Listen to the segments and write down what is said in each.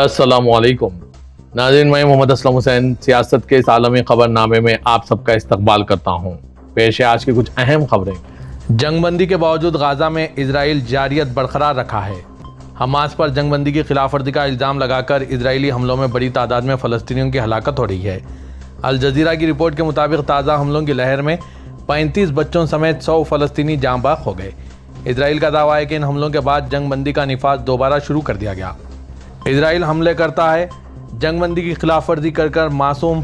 अस्सलामुअलैकुम नाज़रीन, मैं मोहम्मद असलम हुसैन सियासत के इस आलमी खबरनामे में आप सबका इस्तकबाल करता हूँ। पेश है आज की कुछ अहम खबरें। जंगबंदी के बावजूद गाजा में इजराइल जारियत बरकरार रखा है। हमास पर जंगबंदी की खिलाफवर्जी का इल्ज़ाम लगाकर इजरायली हमलों में बड़ी तादाद में फ़लस्तीनियों की हलाकत हो रही है। अल जज़ीरा की रिपोर्ट के मुताबिक ताज़ा हमलों की लहर में 35 बच्चों समेत 100 फ़लस्तीनी जाँ बाख हो गए। इजराइल का दावा है कि इन हमलों के बाद जंगबंदी का निफाज दोबारा शुरू कर दिया गया। इजराइल हमले करता है, जंगबंदी की खिलाफवर्जी कर मासूम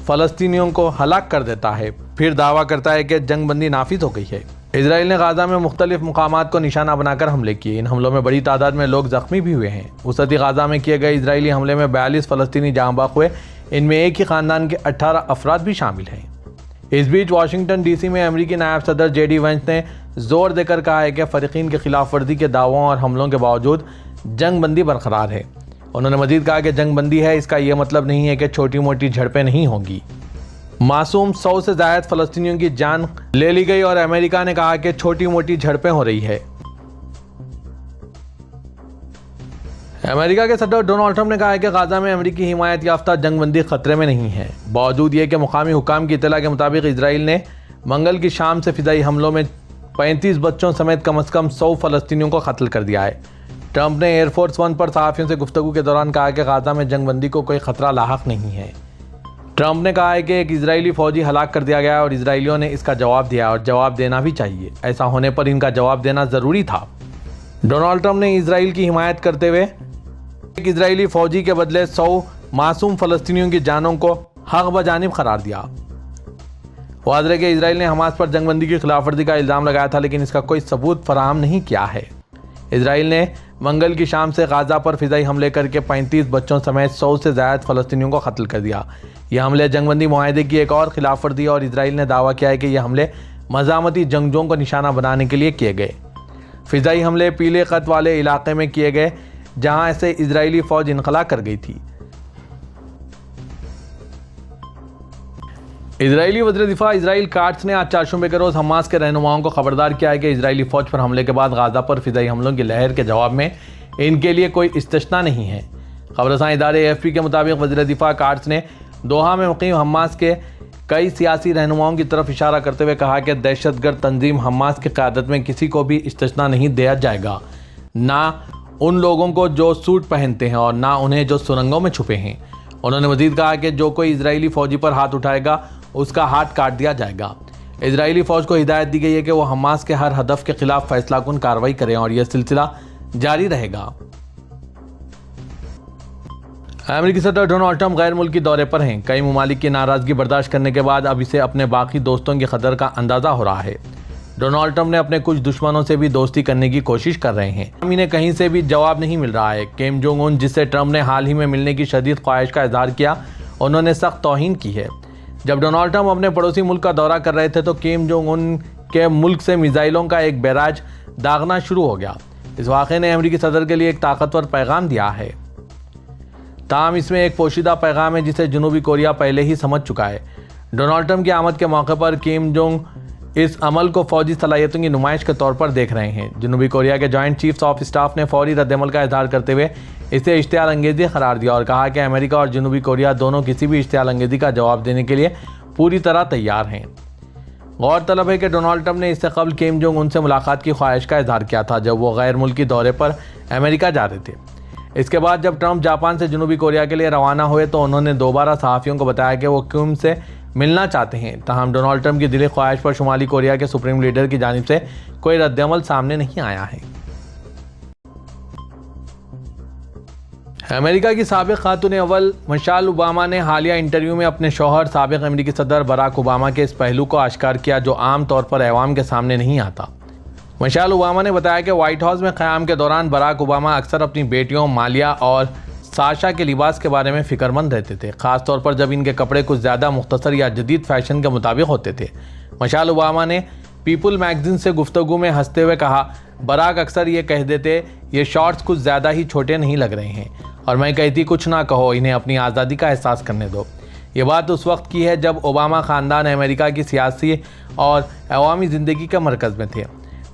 फ़लस्तीनियों को हलाक कर देता है, फिर दावा करता है कि जंगबंदी नाफिज हो गई है। इजराइल ने गाजा में मुख्तलिफ मुकामात को निशाना बनाकर हमले किए। इन हमलों में बड़ी तादाद में लोग जख्मी भी हुए हैं। वसती गाजा में किए गए इजरायली हमले में 42 फ़लस्तीनी जाँ बाख हुए। इनमें एक ही ख़ानदान के 18 अफराद भी शामिल हैं। इस बीच वाशिंगटन DC में अमेरिकी नायब सदर JD वेंस ने जोर देकर कहा है कि फ़रीक़ीन के खिलाफवर्जी के दावों और हमलों के बावजूद जंगबंदी बरकरार है। उन्होंने मजीद कहा कि जंगबंदी है, इसका यह मतलब नहीं है कि छोटी मोटी झड़पें नहीं होंगी। मासूम 100 से ज़ायद फ़लस्तीनियों की जान ले ली गई और अमेरिका ने कहा कि छोटी मोटी झड़पें हो रही है। अमेरिका के सदर डोनाल्ड ट्रंप ने कहा है कि गाजा में अमेरिकी हिमायत याफ्ता जंगबंदी खतरे में नहीं है। बावजूद ये कि मुकामी हुकाम की इत्तला के मुताबिक इजराइल ने मंगल की शाम से फ़िज़ाई हमलों में 35 बच्चों समेत कम से कम 100 फ़लस्तीनियों को कत्ल कर दिया है। ट्रंप ने एयरफोर्स 1 पर सहाफ़ियों से गुफ्तगू के दौरान कहा कि गाजा में जंगबंदी को कोई ख़तरा लाहक नहीं है। ट्रंप ने कहा है कि एक इजरायली फ़ौजी हलाक कर दिया गया है और इजरायलियों ने इसका जवाब दिया और जवाब देना भी चाहिए। ऐसा होने पर इनका जवाब देना ज़रूरी था। डोनाल्ड ट्रंप ने इजराइल की हिमायत करते हुए एक इजरायली फ़ौजी के बदले 100 मासूम फ़लस्तीनियों की जानों को हक़ बजानिब करार दिया। वाज़ेह है कि इजराइल ने हमास पर जंगबंदी की खिलाफवर्जी का इल्ज़ाम लगाया था, लेकिन इसका कोई सबूत फराहम नहीं किया है। इजराइल ने मंगल की शाम से गाजा पर फ़िज़ाई हमले करके 35 बच्चों समेत 100 से ज़ायद फ़लस्तीनियों को कत्ल कर दिया। यह हमले जंगबंदी मुआहदे की एक और खिलाफवर्जी और इजराइल ने दावा किया है कि यह हमले मज़ामती जंगजों को निशाना बनाने के लिए किए गए। फ़िज़ाई हमले पीले ख़त वाले इलाके में किए गए, जहाँ से इजरायली फ़ौज इनखला कर गई थी। इजरायली वज़ीर दिफ़ा इजराइल काट्स ने आज चारशंबे के रोज़ हमास के रहनुमाओं को खबरदार किया है कि इजरायली फ़ौज पर हमले के बाद गाजा पर फ़िज़ाई हमलों की लहर के जवाब में इनके लिए कोई इस्तिस्ना नहीं है। खबरसां इदारे AFP के मुताबिक वज़ीर दिफ़ा काट्स ने दोहा में मुक़ीम हमास के कई सियासी रहनुमाओं की तरफ इशारा करते हुए कहा कि दहशतगर्द तंजीम हमास की क़यादत में किसी को भी इस्तिस्ना नहीं दिया जाएगा, ना उन लोगों को जो सूट पहनते हैं और ना उन्हें जो सुरंगों में छुपे हैं। उन्होंने मज़ीद कहा कि जो कोई इजरायली फ़ौजी पर हाथ उठाएगा उसका हाथ काट दिया जाएगा। इजरायली फ़ौज को हिदायत दी गई है कि वो हमास के हर हदफ के खिलाफ फैसलाकुन कार्रवाई करें और यह सिलसिला जारी रहेगा। अमेरिकी सदर डोनाल्ड ट्रंप गैर मुल्की दौरे पर हैं। कई ममालिक की नाराज़गी बर्दाश्त करने के बाद अब इसे अपने बाकी दोस्तों की कदर का अंदाज़ा हो रहा है। डोनाल्ड ट्रंप ने अपने कुछ दुश्मनों से भी दोस्ती करने की कोशिश कर रहे हैं। इन्हें कहीं से भी जवाब नहीं मिल रहा है। किम जोंग उन, जिससे ट्रंप ने हाल ही में मिलने की शदीद ख्वाहिश का इजहार किया, उन्होंने सख्त तौहीन की है। जब डोनाल्ड ट्रंप अपने पड़ोसी मुल्क का दौरा कर रहे थे तो किम जोंग उन के मुल्क से मिसाइलों का एक बैराज दागना शुरू हो गया। इस वाक़े ने अमेरिकी सदर के लिए एक ताकतवर पैगाम दिया है। ताहम इसमें एक पोशीदा पैगाम है जिसे जनूबी कोरिया पहले ही समझ चुका है। डोनाल्ड ट्रंप की आमद के मौके पर किम जोंग इस अमल को फौजी सलाहियतों की नुमाइश के तौर पर देख रहे हैं। जनूबी कोरिया के जॉइंट चीफ्स ऑफ स्टाफ ने फौरी रद्दअमल का इजहार करते हुए इसे इश्तियाल अंगेज़ी करार दिया और कहा कि अमेरिका और जनूबी कोरिया दोनों किसी भी इश्तियाल अंगेज़ी का जवाब देने के लिए पूरी तरह तैयार हैं। गौरतलब है कि डोनाल्ड ट्रंप ने इससे कबल किम जोंग उन से मुलाकात की ख्वाहिश का इजहार किया था जब वो गैर मुल्की दौरे पर अमेरिका जा रहे थे। इसके बाद जब ट्रंप जापान से जनूबी कोरिया के लिए रवाना हुए तो उन्होंने दोबारा सहाफ़ियों को बताया कि वो किम से मिलना चाहते हैं। ताहम डोनाल्ड ट्रंप की दिली ख्वाहिश पर शुमाली कोरिया के सुप्रीम लीडर की जानिब से कोई रद्दअमल सामने नहीं आया है। अमेरिका की साबिक़ खातून अव्वल मिशेल ओबामा ने हालिया इंटरव्यू में अपने शौहर साबिक़ अमेरिकी सदर बराक ओबामा के इस पहलू को आश्कार किया जो आम तौर पर अवाम के सामने नहीं आता। मिशेल ओबामा ने बताया कि व्हाइट हाउस में क़याम के दौरान बराक ओबामा अक्सर अपनी बेटियों मालिया और साशा के लिबास के बारे में फ़िक्रमंद रहते थे, ख़ास तौर पर जब इनके कपड़े कुछ ज़्यादा मुख्तसर या जदीद फ़ैशन के मुताबिक होते थे। मिशेल ओबामा ने पीपल मैगज़ीन से गुफ्तगू में हंसते हुए कहा, बराक अक्सर ये कह देते ये शॉर्ट्स कुछ ज़्यादा ही छोटे नहीं लग रहे हैं और मैं कहती कुछ ना कहो, इन्हें अपनी आज़ादी का एहसास करने दो। ये बात उस वक्त की है जब ओबामा ख़ानदान अमेरिका की सियासी और अवामी ज़िंदगी के मरकज़ में थे।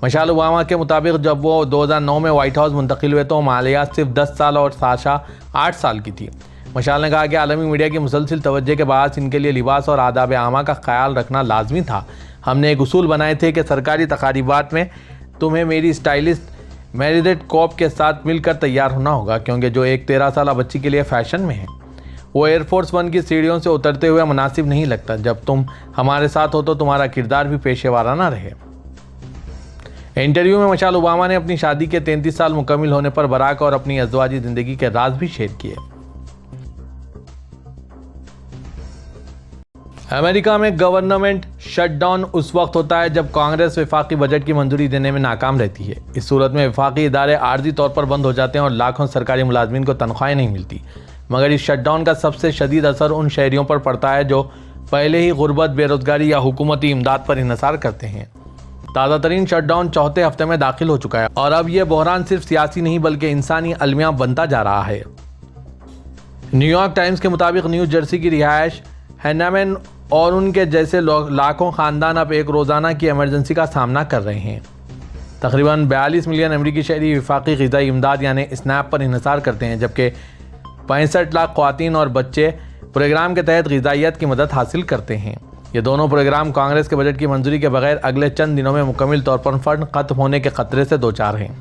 मिशेल ओबामा के मुताबिक जब वो 2009 में व्हाइट हाउस मुंतकिल हुए तो मालिया सिर्फ 10 साल और साशा 8 साल की थी। मिशेल ने कहा कि आलमी मीडिया की मुसलसल तवज्जो के बाद इनके लिए लिबास और आदाब आमा का ख्याल रखना लाजमी था। हमने एक उसूल बनाए थे कि सरकारी तकारीबात में तुम्हें मेरी स्टाइलिस्ट मेरिडेट कॉप के साथ मिलकर तैयार होना होगा, क्योंकि जो एक 13 साल बच्ची के लिए फ़ैशन में है वो एयरफोर्स 1 की सीढ़ियों से उतरते हुए मुनासिब नहीं लगता। जब तुम हमारे साथ हो तो तुम्हारा किरदार भी पेशेवाराना रहे। इंटरव्यू में मिशेल ओबामा ने अपनी शादी के 33 साल मुकम्मिल होने पर बराक और अपनी अज़वाजी ज़िंदगी के राज भी शेयर किए। अमेरिका में गवर्नमेंट शटडाउन उस वक्त होता है जब कांग्रेस वफाकी बजट की मंजूरी देने में नाकाम रहती है। इस सूरत में वफाकी इदारे आर्जी तौर पर बंद हो जाते हैं और लाखों सरकारी मुलाजमीन को तनख्वाहें नहीं मिलती। मगर इस शटडाउन का सबसे शदीद असर उन शहरियों पर पड़ता है जो पहले ही गुर्बत, बेरोजगारी या हुकूमती इमदाद पर इन्हिसार करते हैं। ताज़ा तरीन शटडाउन चौथे हफ्ते में दाखिल हो चुका है और अब यह बहरान सिर्फ सियासी नहीं बल्कि इंसानी अलमिया बनता जा रहा है। न्यूयॉर्क टाइम्स के मुताबिक न्यू जर्सी की रिहायश हैनामैन और उनके जैसे लाखों ख़ानदान अब एक रोज़ाना की इमरजेंसी का सामना कर रहे हैं। तकरीबन 42 मिलियन अमरीकी शहरी वफाकी ग़िज़ाई इमदाद यानी स्नैप पर इन्हिसार करते हैं, जबकि 65 लाख ख़वातीन और बच्चे प्रोग्राम के तहत ग़िज़ाइयत की मदद हासिल करते हैं। ये दोनों प्रोग्राम कांग्रेस के बजट की मंजूरी के बगैर अगले चंद दिनों में मुकम्मल तौर पर फंड खत्म होने के खतरे से दोचार हैं।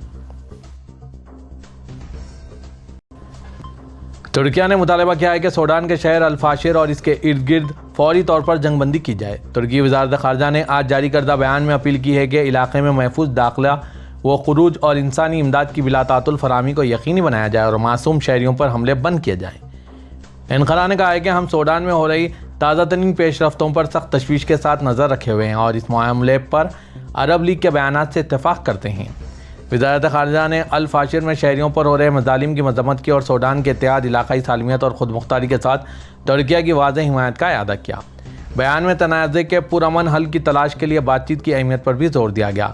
तुर्किया ने मुतालबा किया है कि सूडान के शहर अल-फाशिर और इसके इर्द गिर्द फौरी तौर पर जंगबंदी की जाए। तुर्की वज़ारत ख़ारजा ने आज जारी करदा बयान में अपील की है कि इलाके में महफूज दाखिला व खुरूज और इंसानी इमदाद की बिलातातुल फराहमी को यकीनी बनाया जाए और मासूम शहरियों पर हमले बंद किए जाएँ। इनक़रा ने कहा है कि हम सूडान में हो रही ताज़ा तरीन पेशरफ्तों पर सख्त तशवीश के साथ नज़र रखे हुए हैं और इस मामले पर अरब लीग के बयानात से इत्तेफाक करते हैं। वज़ारत ख़ारजा ने अल-फाशिर में शहरियों पर हो रहे मज़ालिम की मज़म्मत की और सूडान के इत्तेहाद, इलाकाई सालमियत और ख़ुद मुख्तारी के साथ तुर्किया की वाज़ेह हिमायत का इआदा किया। बयान में तनाज़े के पुरअमन हल की तलाश के लिए बातचीत की अहमियत पर भी जोर दिया गया।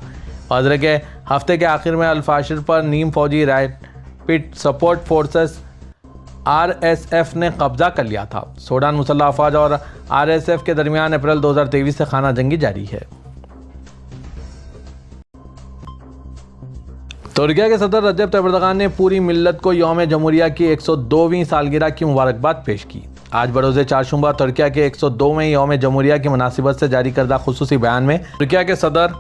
गुज़रे के हफ्ते के आखिर में अल-फाशिर पर नीम फौजी रैपिड सपोर्ट फोर्सेस RSF ने कब्जा कर लिया था। सूडान मुसल्लह अफवाज और RSF के दरमियान अप्रैल 2023 से खाना जंगी जारी है। तुर्किया के सदर रजब तैयब एर्दोगान ने पूरी मिल्लत को यौम जमहूरिया की 102वीं सालगिरह की मुबारकबाद पेश की। आज बरोज़ चारशंबा तुर्किया के 102वें यौम जमहूरिया की मुनासिबत से जारी करदा खुसूसी बयान में तुर्किया के सदर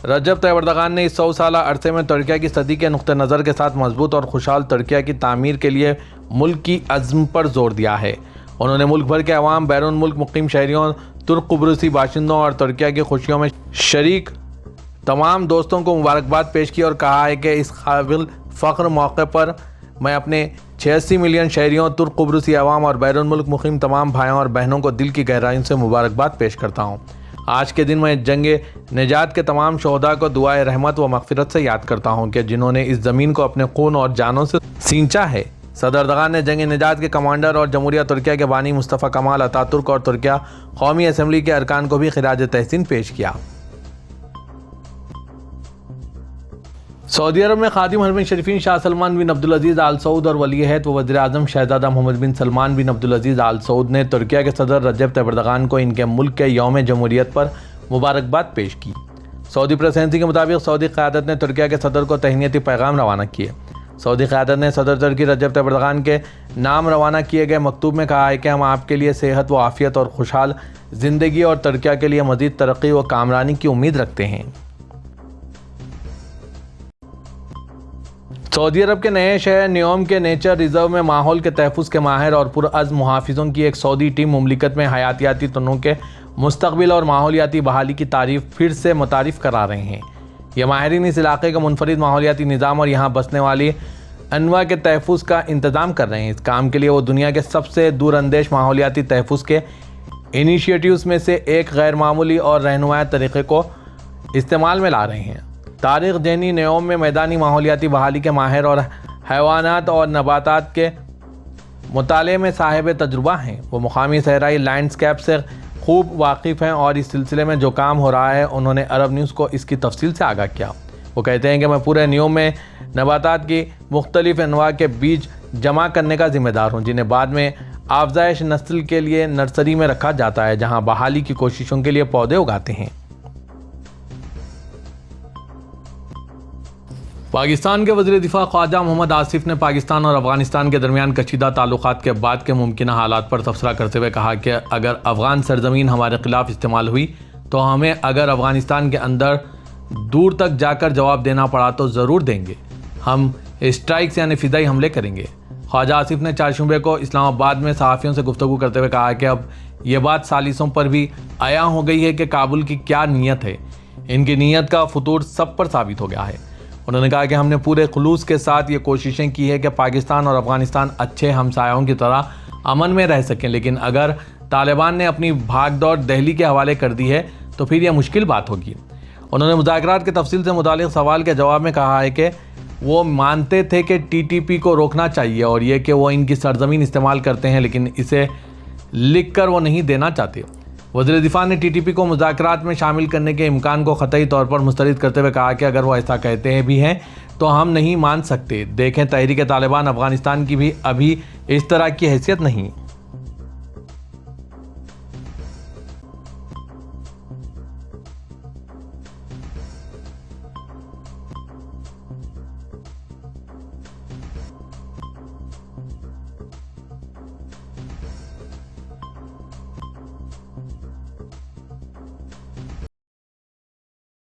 रजब तैयब एर्दोगान ने इस 100 साला अरसे में तुर्किया की सदी के नुक्ते नज़र के साथ मजबूत और खुशहाल तुर्किया की तामीर के लिए मुल्क की अज़्म पर जोर दिया है। उन्होंने मुल्क भर के अवाम, बैरून मुल्क मुकीम शहरियों, तुर्क कुब्रुसी बाशिंदों और तुर्किया की खुशियों में शरीक तमाम दोस्तों को मुबारकबाद पेश की और कहा है कि इस काबिल फ़ख्र मौके पर मैं अपने 86 मिलियन शहरियों, तुर्क कुब्रुसी अवाम और बैरून मुल्क मुकीम तमाम भाइयों और बहनों को दिल की गहराइयों से मुबारकबाद पेश करता हूँ। आज के दिन मैं जंगे निजात के तमाम शोहदा को दुआए रहमत व मग़फ़िरत से याद करता हूँ कि जिन्होंने इस ज़मीन को अपने खून और जानों से सींचा है। सदर एर्दोगान ने जंगे निजात के कमांडर और जमहूरिया तुर्किया के बानी मुस्तफ़ा कमाल अतातुर्क और तुर्किया कौमी असम्बली के अरकान को भी खिराज तहसीन पेश किया। सऊदी अरब में खादिम हरम शरीफीन शाह सलमान बिन अब्दुल अजीज़ आल सऊद और वली अहद व वज़ीर आज़म शहज़ादा मोहम्मद बिन सलमान बिन अब्दुल अजीज़ आल सऊद ने तुर्किया के सदर रजब तैयब एर्दोगान को इनके मुल्क के यौम जमहूरियत पर मुबारकबाद पेश की। सऊदी प्रेस एजेंसी के मुताबिक सऊदी क़यादत ने तुर्किया के सदर को तहनीती पैगाम रवाना किए। सऊदी क़यादत ने सदर तुर्की रजब तैयब एर्दोगान के नाम रवाना किए गए मकतूब में कहा है कि हम आपके लिए सेहत व आफ़ियत और खुशहाल ज़िंदगी और तुर्किया के लिए मज़ीद तरक्की व कामरानी की उम्मीद रखते हैं। सऊदी अरब के नए शहर न्योम के नेचर रिजर्व में माहौल के तहफ़्फ़ुज़ के माहिर और पुरअज़्म मुहाफ़िज़ों की एक सऊदी टीम मुमलिकत में हयातियाती तनों के मुस्तक़बिल और माहौलियाती बहाली की तारीफ़ फिर से मुतारिफ़ करा रहे हैं। ये माहिरीन इस इलाके का मुनफरिद माहौलियाती निज़ाम और यहाँ बसने वाली अनवा के तहफ़्फ़ुज़ का इंतज़ाम कर रहे हैं। इस काम के लिए वो दुनिया के सबसे दूरअंदेश माहौलियाती तहफ़्फ़ुज़ के इनिशिएटिव्स में से एक गैर मामूली और रहनुमा तरीक़े को इस्तेमाल में ला रहे हैं। तारिक जैनी न्योम में मैदानी माहौलियाती बहाली के माहिर और हैवानात और नबातात के मुताले में साहिब तजुर्बा हैं। वो मुकामी सहराई लैंडस्केप से खूब वाकिफ़ हैं और इस सिलसिले में जो काम हो रहा है उन्होंने अरब न्यूज़ को इसकी तफसील से आगाह किया। वो कहते हैं कि मैं पूरे न्योम में नबातात की मुख्तलिफ अनवा के बीज जमा करने का ज़िम्मेदार हूँ, जिन्हें बाद में अफज़ाइश नस्ल के लिए नर्सरी में रखा जाता है, जहाँ बहाली की कोशिशों के लिए पौधे उगाते हैं। पाकिस्तान के वज़ीर दिफा ख्वाजा मोहम्मद आसिफ ने पाकिस्तान और अफ़गानिस्तान के दरमियान कशीदा ताल्लुकात के बाद के मुमकिन हालात पर तबसरा करते हुए कहा कि अगर अफ़गान सरजमीन हमारे ख़िलाफ़ इस्तेमाल हुई तो हमें अगर अफ़गानिस्तान के अंदर दूर तक जाकर जवाब देना पड़ा तो ज़रूर देंगे। हम स्ट्राइक्स यानी फ़िज़ाई हमले करेंगे। ख्वाजा आसिफ ने 4 शुबे को इस्लामाबाद में सहाफ़ियों से गुफ्तगू करते हुए कहा कि अब ये बात सालिसों पर भी आया हो गई है कि काबुल की क्या नीयत है। इनकी नीयत का फतूर सब पर साबित हो गया है। उन्होंने कहा कि हमने पूरे खुलूस के साथ ये कोशिशें की है कि पाकिस्तान और अफ़गानिस्तान अच्छे हमसायों की तरह अमन में रह सकें, लेकिन अगर तालिबान ने अपनी भागदौड़ दिल्ली के हवाले कर दी है तो फिर यह मुश्किल बात होगी। उन्होंने मुज़ाकरात के तफसील से मुतालिक सवाल के जवाब में कहा है कि वो मानते थे कि TTP को रोकना चाहिए और ये कि वो इनकी सरजमीन इस्तेमाल करते हैं, लेकिन इसे लिख कर वो नहीं देना चाहते। वज़ीर दिफा ने TTP को मुज़ाकरात में शामिल करने के इम्कान को क़तई तौर पर मुस्तरद करते हुए कहा कि अगर वो ऐसा कहते हैं भी हैं तो हम नहीं मान सकते। देखें, तहरीक तालिबान अफ़गानिस्तान की भी अभी इस तरह की हैसियत नहीं।